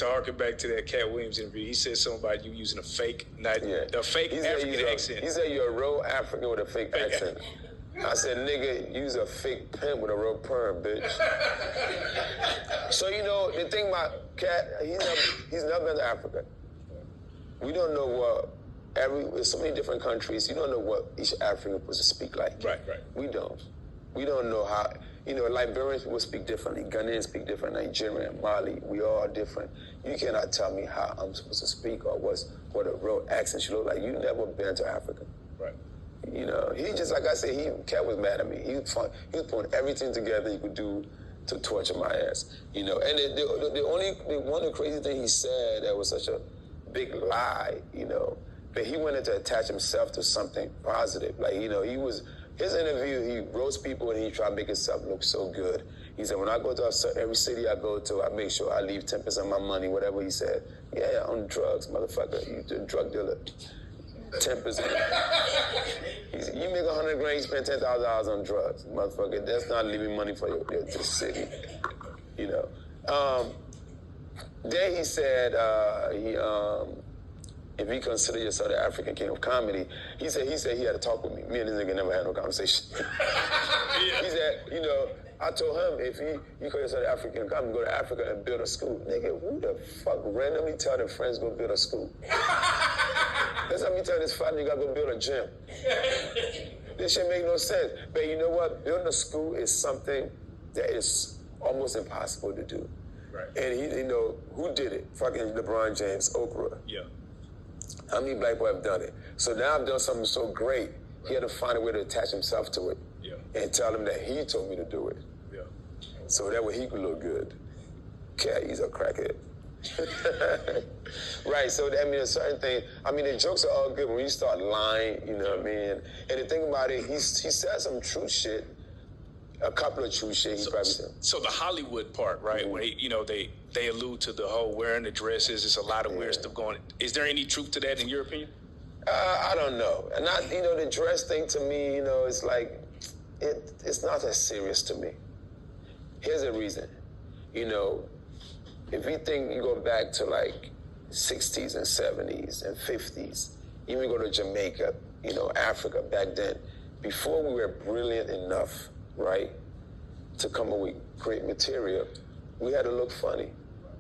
to harken back to that Katt Williams interview, he said something about you using a fake, a fake African accent. He said you're a real African with a fake accent. I said, nigga, use a fake pimp with a real perm, bitch. So, you know, the thing about Katt, he's never been to Africa. We don't know what, there's so many different countries, you don't know what each African was to speak like. Right. We don't. We don't know how, you know, Liberians will speak differently, Ghanaians speak different, Nigerian, Mali, we all are different. You cannot tell me how I'm supposed to speak or what a real accent should look like. You've never been to Africa. Right. You know, he just, like I said, Katt was mad at me. He was putting everything together he could do to torture my ass. You know, and one of the crazy things he said that was such a big lie, you know, but he wanted to attach himself to something positive. Like, you know, his interview, he roast people and he tried to make himself look so good. He said, when I go to every city I go to, I make sure I leave 10% of my money, whatever he said. Yeah, on drugs, motherfucker. You a drug dealer. 10%. You make 100 grand, you spend $10,000 on drugs, motherfucker. That's not leaving money for your city, you know. Then he said if he consider yourself the African king of comedy, he said he had to talk with me. Me and this nigga never had no conversation. He said, you know, I told him if he call yourself the African king of comedy, go to Africa and build a school. Nigga, who the fuck randomly tell their friends go build a school? That's how me tell this fat nigga go build a gym. This shit make no sense. But you know what? Building a school is something that is almost impossible to do. Right. And you know, who did it? Fucking LeBron James, Oprah. Yeah. How many black people have done it? So now I've done something so great, he had to find a way to attach himself to it. Yeah. And tell him that he told me to do it. Yeah. So that way he could look good. Katt, he's a crackhead. Right, so I mean, a certain thing, I mean, the jokes are all good when you start lying, you know what I mean? And the thing about it, he said some true shit, a couple of true shit he probably said. So the Hollywood part, right, where, you know, they allude to the whole wearing the dresses, it's a lot of weird stuff going. Is there any truth to that in your opinion? I don't know. And you know, the dress thing to me, you know, it's like, it's not that serious to me. Here's the reason. You know, if you think you go back to like 60s and 70s and 50s, even go to Jamaica, you know, Africa back then, before we were brilliant enough, right, to come up with great material, we had to look funny.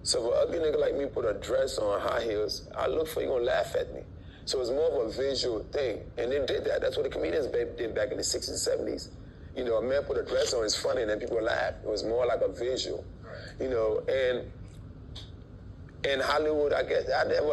So if an ugly nigga like me put a dress on, high heels, I look for you, gonna laugh at me. So it's more of a visual thing. And they did that. That's what the comedians did back in the 60s and 70s. You know, a man put a dress on, it's funny, and then people laugh. It was more like a visual, you know, and in Hollywood, I guess I never